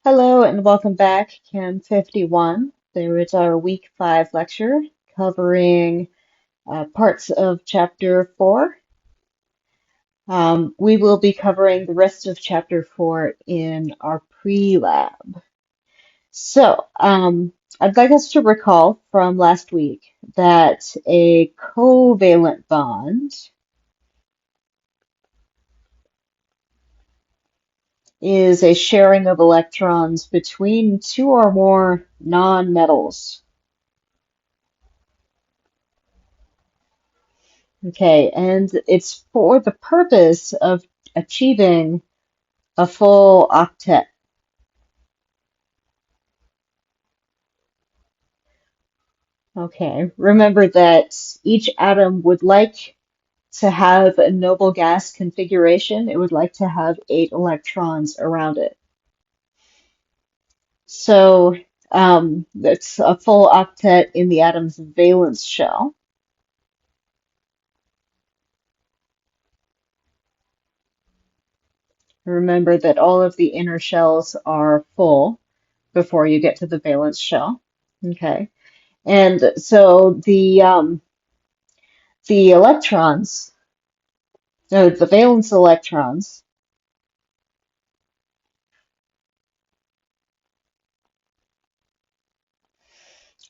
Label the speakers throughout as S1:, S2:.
S1: Hello and welcome back, Chem 51. There is our week 5 lecture covering parts of chapter 4. We will be covering the rest of chapter 4 in our pre-lab. I'd like us to recall from last week that a covalent bond is a sharing of electrons between two or more nonmetals. Okay, and it's for the purpose of achieving a full octet. Okay, remember that each atom would like to have a noble gas configuration. It would like to have 8 electrons around it. So that's a full octet in the atom's valence shell. Remember that all of the inner shells are full before you get to the valence shell. Okay. And so the electrons, no, the valence electrons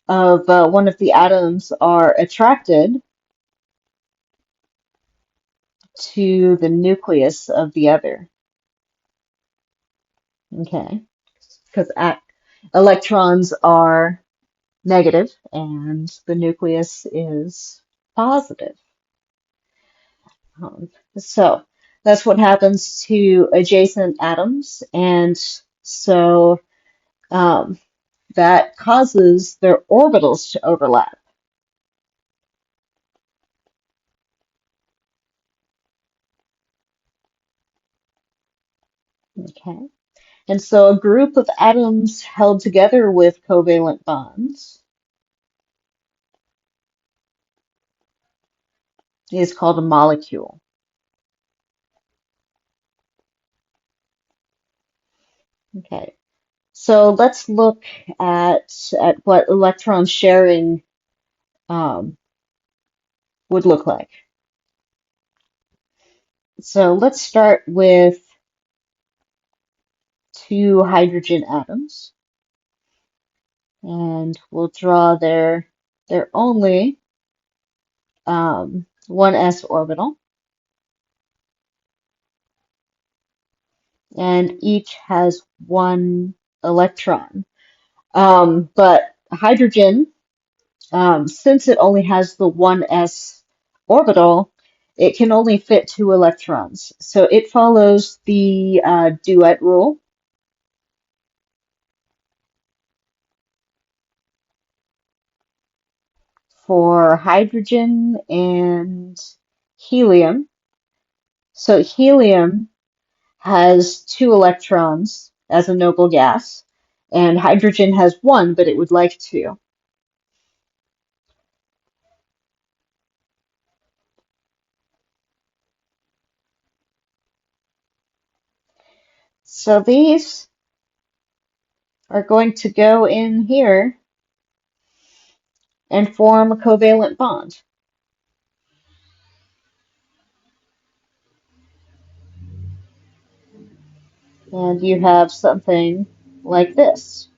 S1: of one of the atoms are attracted to the nucleus of the other. Okay, because electrons are negative and the nucleus is positive. So that's what happens to adjacent atoms, and so um, that causes their orbitals to overlap. Okay. And so a group of atoms held together with covalent bonds is called a molecule. Okay. So let's look at what electron sharing um, would look like. So let's start with 2 hydrogen atoms, and we'll draw their only 1s orbital, and each has 1 electron. But hydrogen, since it only has the 1s orbital, it can only fit 2 electrons. So it follows the duet rule. For hydrogen and helium. So helium has 2 electrons as a noble gas, and hydrogen has 1, but it would like 2. So these are going to go in here and form a covalent bond. And you have something like this.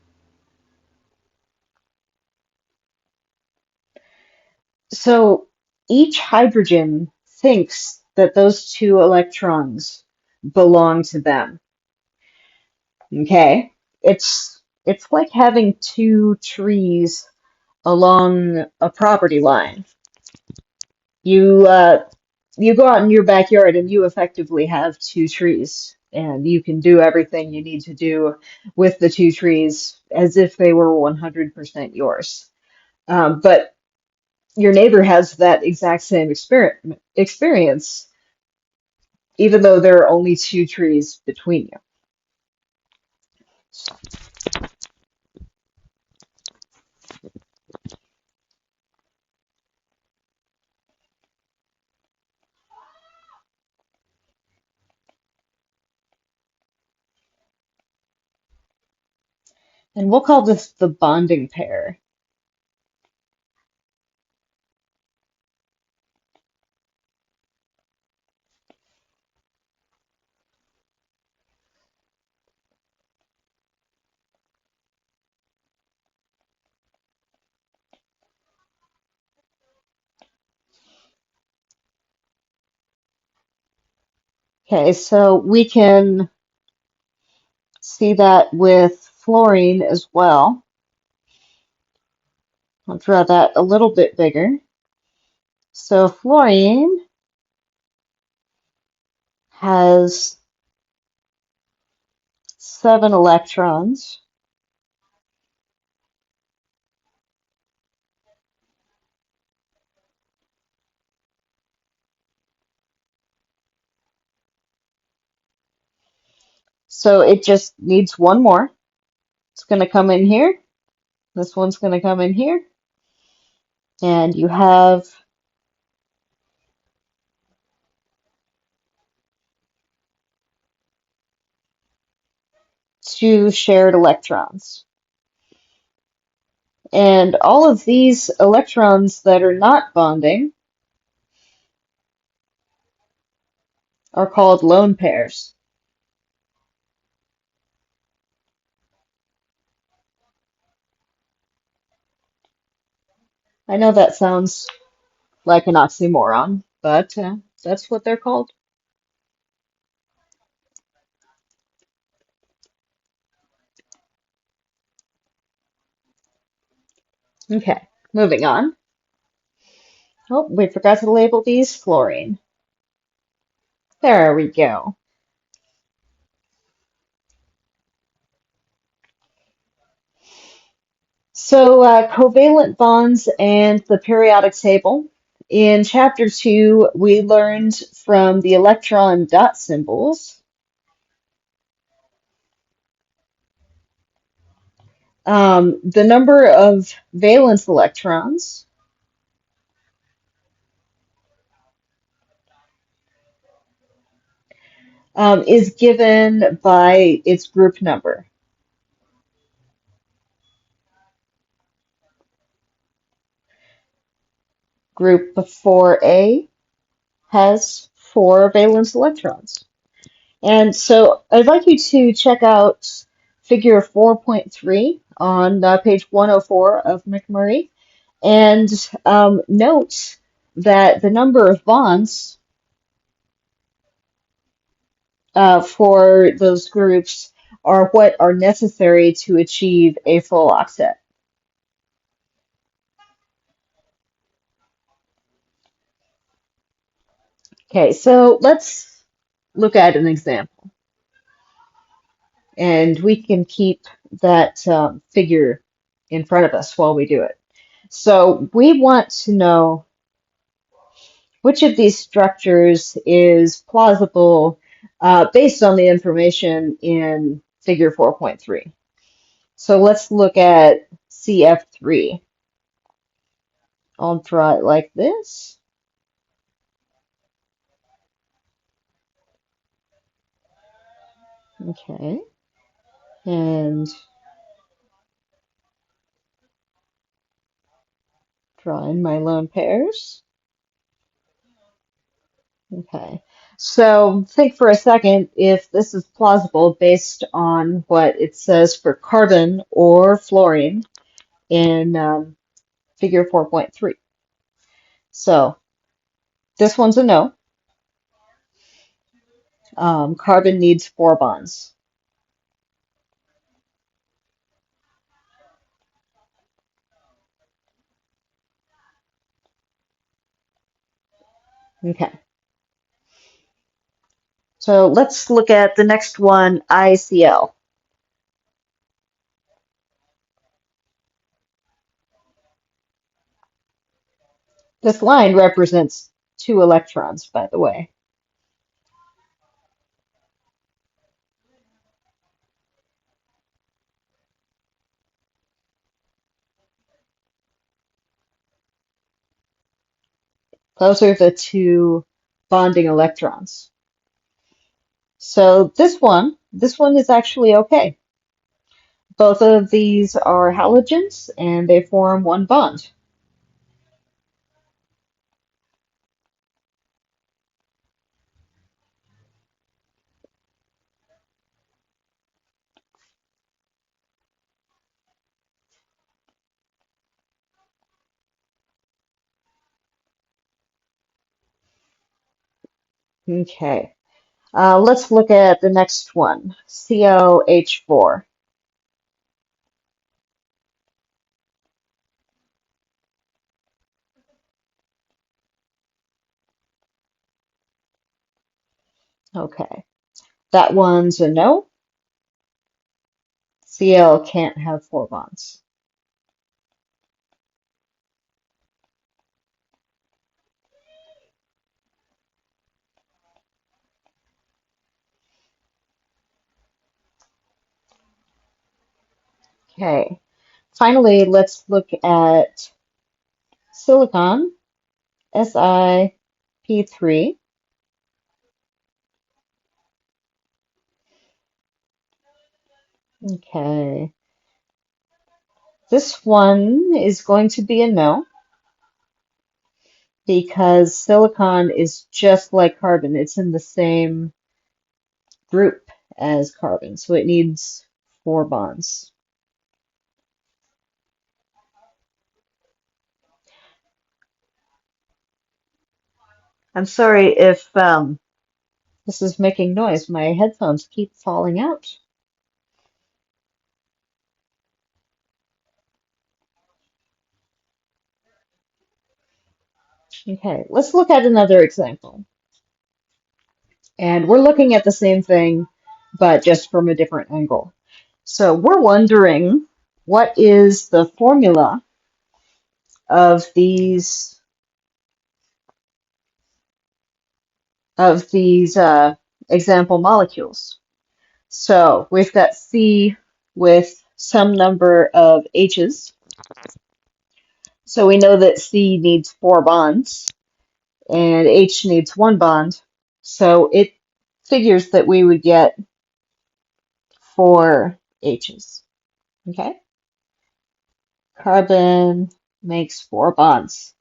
S1: So each hydrogen thinks that those 2 electrons belong to them. Okay? It's like having 2 trees along a property line. You you go out in your backyard and you effectively have 2 trees, and you can do everything you need to do with the 2 trees as if they were 100% yours. But your neighbor has that exact same experience, even though there are only 2 trees between you. And we'll call this the bonding pair. Okay, so we can see that with fluorine as well. I'll draw that a little bit bigger. So fluorine has 7 electrons. So it just needs one more. It's going to come in here. This one's going to come in here. And you have 2 shared electrons. And all of these electrons that are not bonding are called lone pairs. I know that sounds like an oxymoron, but that's what they're called. Okay, moving on. Oh, we forgot to label these fluorine. There we go. So, covalent bonds and the periodic table. In chapter 2, we learned from the electron dot symbols the number of valence electrons is given by its group number. Group 4A has 4 valence electrons. And so I'd like you to check out figure 4.3 on page 104 of McMurray and note that the number of bonds for those groups are what are necessary to achieve a full octet. Okay, so let's look at an example, and we can keep that figure in front of us while we do it. So we want to know which of these structures is plausible based on the information in figure 4.3. So let's look at CF3. I'll draw it like this. Okay. And draw in my lone pairs. Okay. So think for a second if this is plausible based on what it says for carbon or fluorine in figure 4.3. So this one's a no. Carbon needs 4 bonds. Okay. So let's look at the next one, ICL. This line represents 2 electrons, by the way. Those are the 2 bonding electrons. So this one is actually okay. Both of these are halogens and they form one bond. Okay, let's look at the next one, COH4. Okay, that one's a no. Cl can't have four bonds. Okay, finally, let's look at silicon, SiP3. Okay, this one is going to be a no because silicon is just like carbon. It's in the same group as carbon, so it needs four bonds. I'm sorry if this is making noise. My headphones keep falling out. Okay, let's look at another example. And we're looking at the same thing, but just from a different angle. So we're wondering what is the formula of these example molecules. So we've got C with some number of H's. So we know that C needs four bonds and H needs one bond. So it figures that we would get four H's. Okay? Carbon makes four bonds.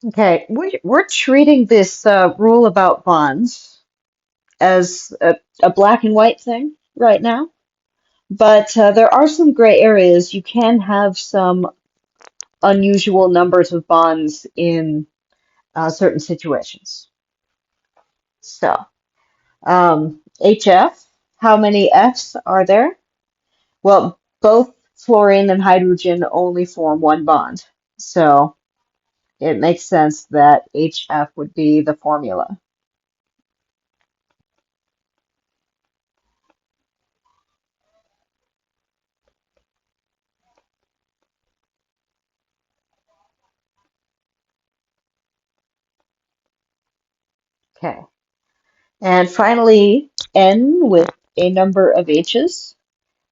S1: Okay, we're treating this rule about bonds as a black and white thing right now, but there are some gray areas. You can have some unusual numbers of bonds in certain situations. So, HF, how many Fs are there? Well, both fluorine and hydrogen only form one bond. So it makes sense that HF would be the formula. Okay. And finally, N with a number of H's.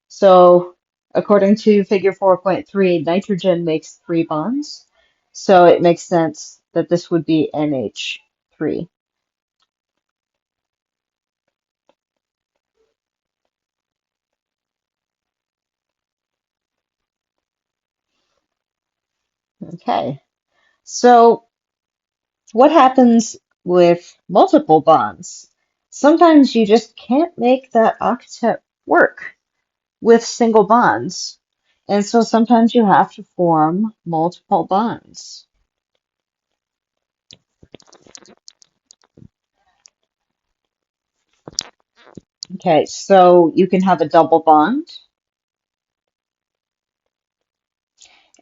S1: So according to figure 4.3, nitrogen makes three bonds. So it makes sense that this would be NH3. Okay. So what happens with multiple bonds? Sometimes you just can't make that octet work with single bonds. And so sometimes you have to form multiple bonds. Okay, so you can have a double bond,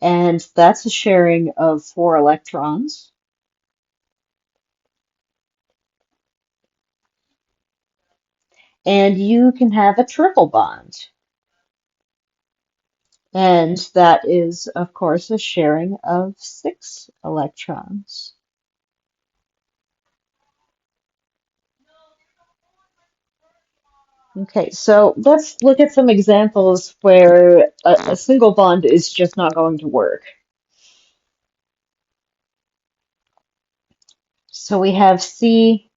S1: and that's a sharing of four electrons. And you can have a triple bond, and that is, of course, a sharing of six electrons. Okay, so let's look at some examples where a single bond is just not going to work. So we have CS2.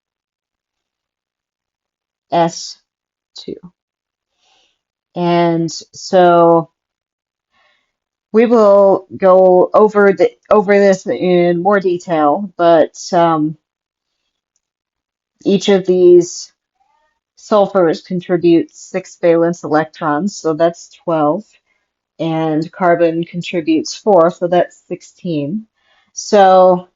S1: And so we will go over this in more detail, but each of these sulfurs contributes 6 valence electrons, so that's 12, and carbon contributes 4, so that's 16. So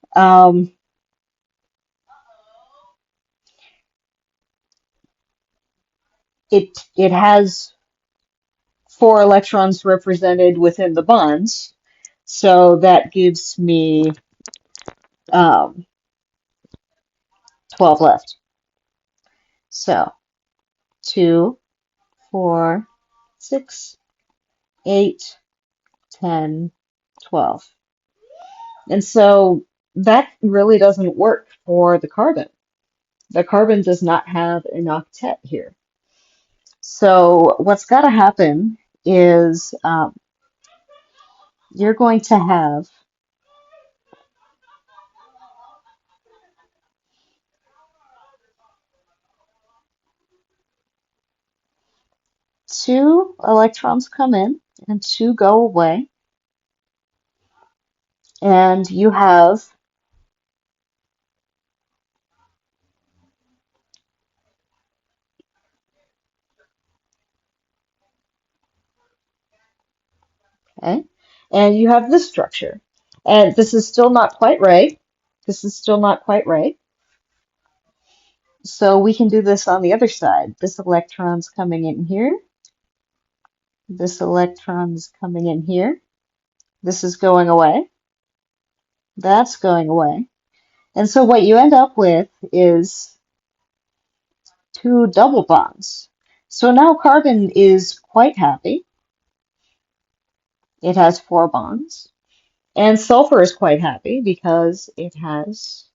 S1: it has 4 electrons represented within the bonds, so that gives me um, 12 left. So 2, 4, 6, 8, 10, 12. And so that really doesn't work for the carbon. The carbon does not have an octet here. So what's got to happen is you're going to have two electrons come in and two go away, and you have okay, and you have this structure. And this is still not quite right. This is still not quite right. So we can do this on the other side. This electron's coming in here. This electron's coming in here. This is going away. That's going away. And so what you end up with is two double bonds. So now carbon is quite happy. It has 4 bonds. And sulfur is quite happy because it has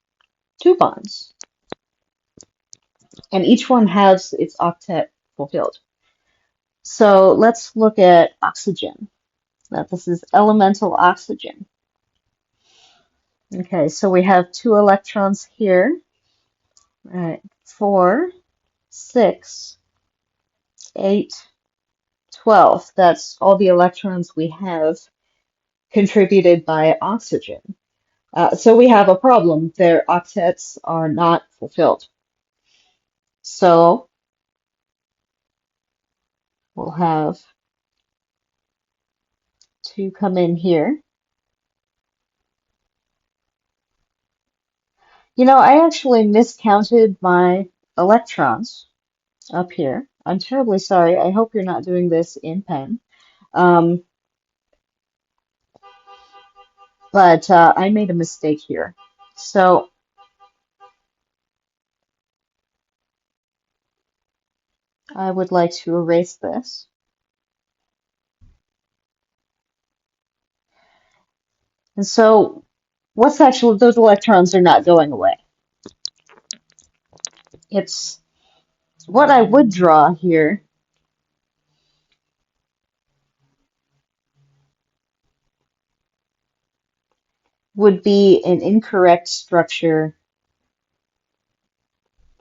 S1: 2 bonds. And each one has its octet fulfilled. So let's look at oxygen. Now this is elemental oxygen. Okay, so we have 2 electrons here. All right, 4, 6, 8, 12. That's all the electrons we have contributed by oxygen. So we have a problem. Their octets are not fulfilled. So we'll have 2 come in here. You know, I actually miscounted my electrons up here. I'm terribly sorry. I hope you're not doing this in pen. Um, but I made a mistake here. So I would like to erase this. And so what's actually, those electrons are not going away. It's what I would draw here would be an incorrect structure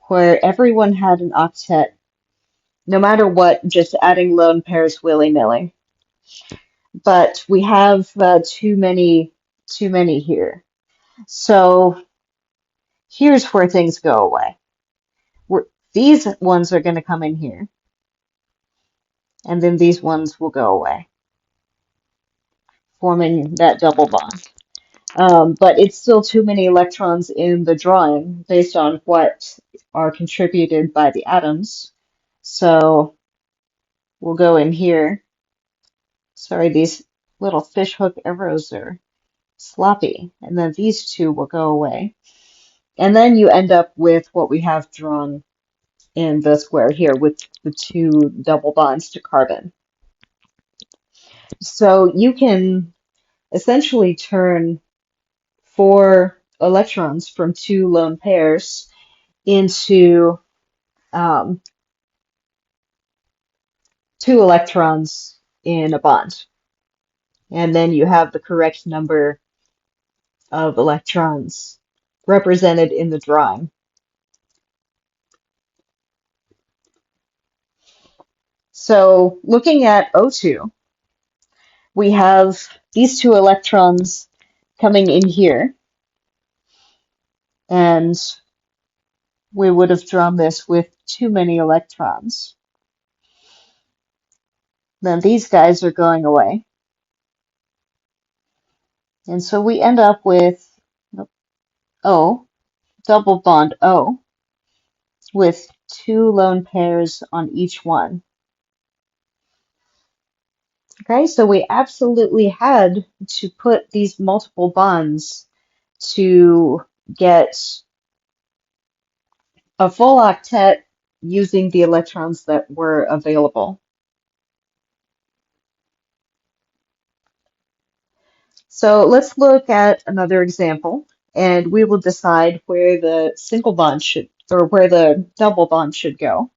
S1: where everyone had an octet, no matter what, just adding lone pairs willy-nilly. But we have too many here. So here's where things go away. These ones are going to come in here, and then these ones will go away, forming that double bond. But it's still too many electrons in the drawing based on what are contributed by the atoms. So we'll go in here. Sorry, these little fishhook arrows are sloppy. And then these two will go away. And then you end up with what we have drawn in the square here with the 2 double bonds to carbon. So you can essentially turn 4 electrons from 2 lone pairs into two electrons in a bond. And then you have the correct number of electrons represented in the drawing. So looking at O2, we have these two electrons coming in here, and we would have drawn this with too many electrons. Then these guys are going away. And so we end up with O, double bond O, with two lone pairs on each one. Okay, so we absolutely had to put these multiple bonds to get a full octet using the electrons that were available. So let's look at another example, and we will decide where the single bond should, or where the double bond should go.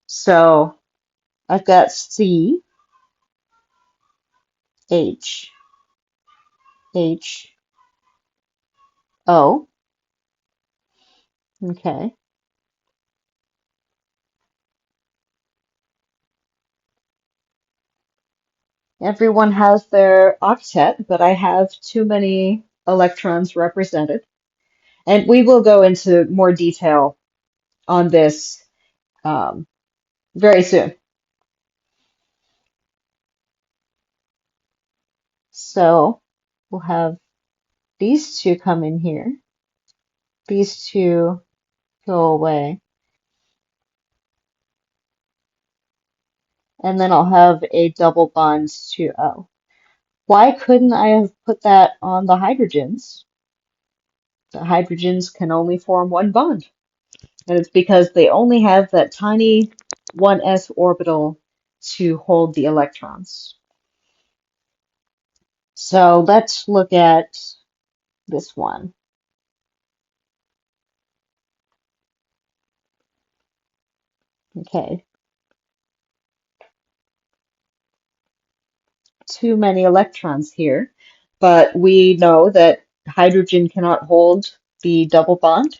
S1: So I've got C, H, H, O. Okay. Everyone has their octet, but I have too many electrons represented. And we will go into more detail on this um, very soon. So we'll have these two come in here. These two go away. And then I'll have a double bond to O. Why couldn't I have put that on the hydrogens? The hydrogens can only form one bond. And it's because they only have that tiny 1s orbital to hold the electrons. So let's look at this one. Okay, too many electrons here, but we know that hydrogen cannot hold the double bond,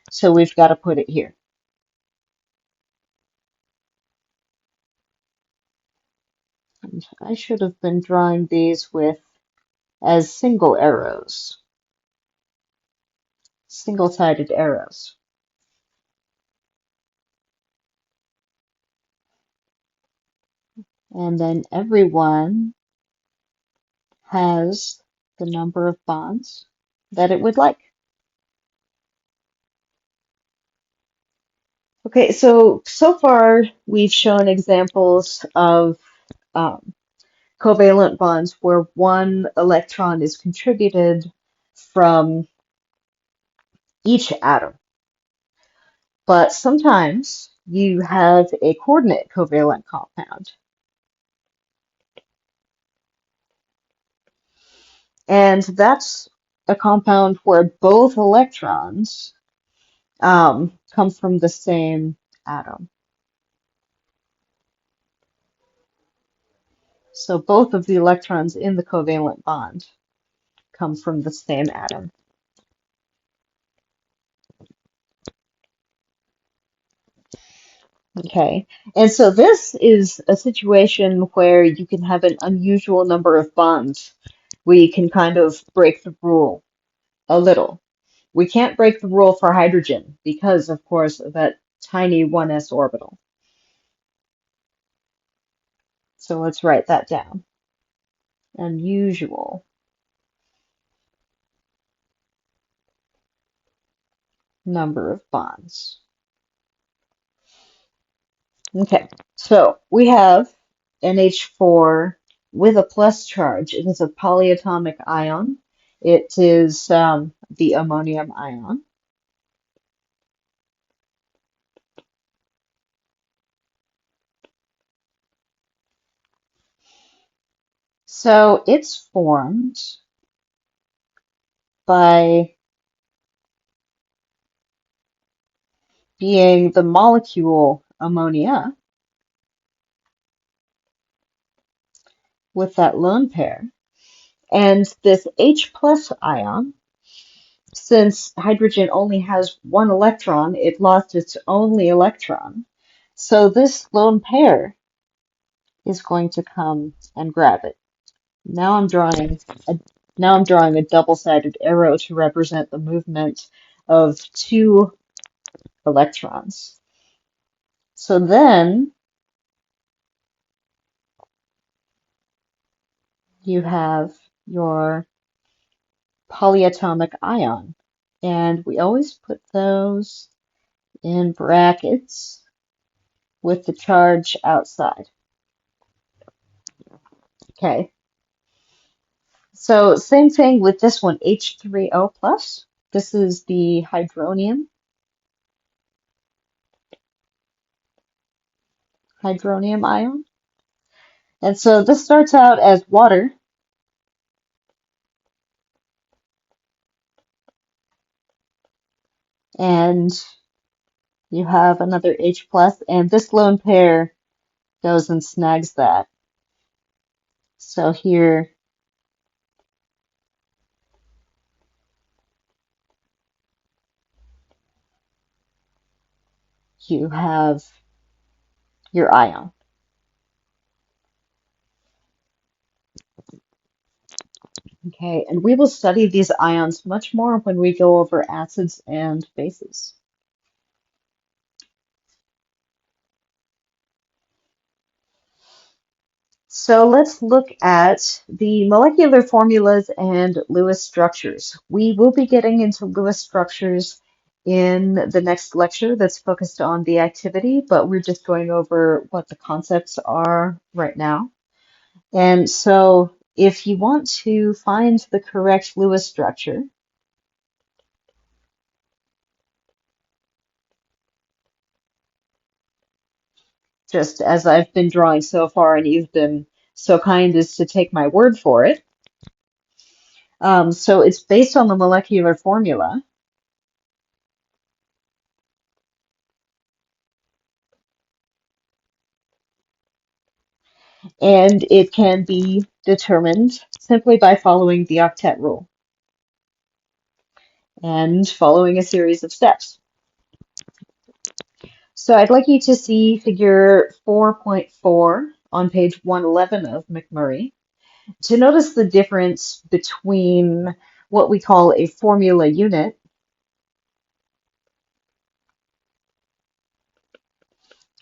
S1: so we've got to put it here. And I should have been drawing these with as single arrows, single-sided arrows. And then everyone has the number of bonds that it would like. Okay, so far we've shown examples of um, covalent bonds where one electron is contributed from each atom. But sometimes you have a coordinate covalent compound. And that's a compound where both electrons come from the same atom. So both of the electrons in the covalent bond come from the same atom. Okay, and so this is a situation where you can have an unusual number of bonds. We can kind of break the rule a little. We can't break the rule for hydrogen because, of course, of that tiny 1s orbital. So let's write that down. Unusual number of bonds. Okay, so we have NH4 with a plus charge. It is a polyatomic ion. It is the ammonium ion. So it's formed by being the molecule ammonia with that lone pair. And this H plus ion, since hydrogen only has one electron, it lost its only electron. So this lone pair is going to come and grab it. Now I'm drawing a now I'm drawing a double-sided arrow to represent the movement of two electrons. So then you have your polyatomic ion. And we always put those in brackets with the charge outside. Okay, so same thing with this one, H3O plus. This is the hydronium ion. And so this starts out as water, and you have another H plus, and this lone pair goes and snags that. So here you have your ion. Okay, and we will study these ions much more when we go over acids and bases. So let's look at the molecular formulas and Lewis structures. We will be getting into Lewis structures in the next lecture that's focused on the activity, but we're just going over what the concepts are right now. And so if you want to find the correct Lewis structure, just as I've been drawing so far, and you've been so kind as to take my word for it. So it's based on the molecular formula, and it can be determined simply by following the octet rule and following a series of steps. So I'd like you to see figure 4.4 on page 111 of McMurray to notice the difference between what we call a formula unit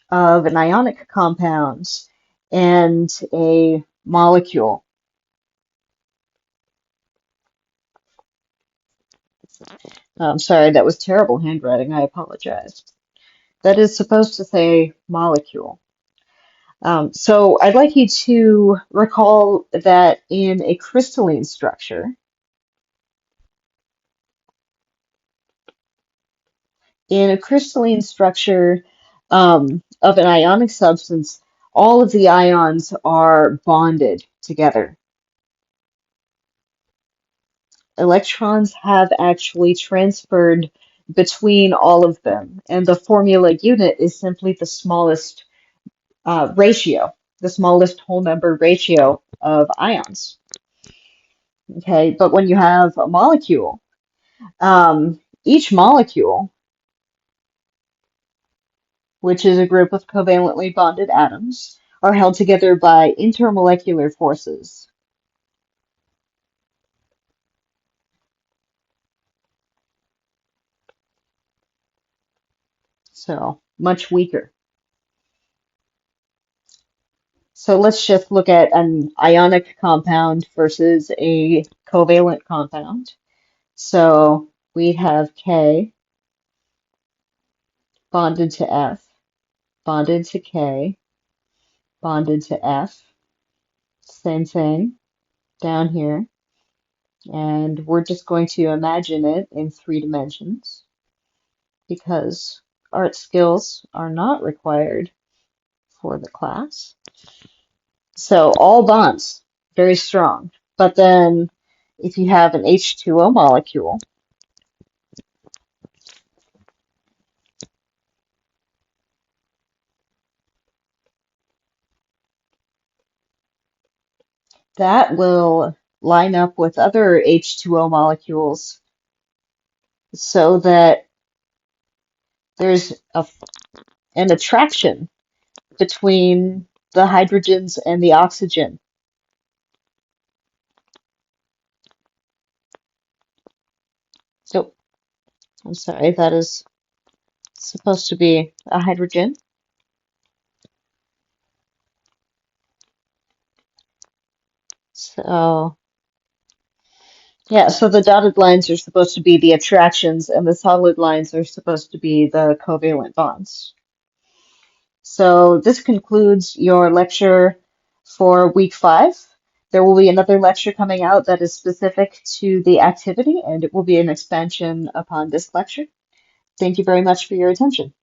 S1: of an ionic compound and a molecule. I'm sorry, that was terrible handwriting. I apologize. That is supposed to say molecule. So I'd like you to recall that in a crystalline structure of an ionic substance, all of the ions are bonded together. Electrons have actually transferred between all of them, and the formula unit is simply the smallest ratio, the smallest whole number ratio of ions. Okay, but when you have a molecule, each molecule, which is a group of covalently bonded atoms, are held together by intermolecular forces. So much weaker. So let's just look at an ionic compound versus a covalent compound. So we have K bonded to F, bonded to K, bonded to F. Same thing down here. And we're just going to imagine it in 3 dimensions because art skills are not required for the class. So all bonds, very strong. But then if you have an H2O molecule, that will line up with other H2O molecules so that there's an attraction between the hydrogens and the oxygen. So, I'm sorry, that is supposed to be a hydrogen. So, yeah, so the dotted lines are supposed to be the attractions, and the solid lines are supposed to be the covalent bonds. So this concludes your lecture for week 5. There will be another lecture coming out that is specific to the activity, and it will be an expansion upon this lecture. Thank you very much for your attention.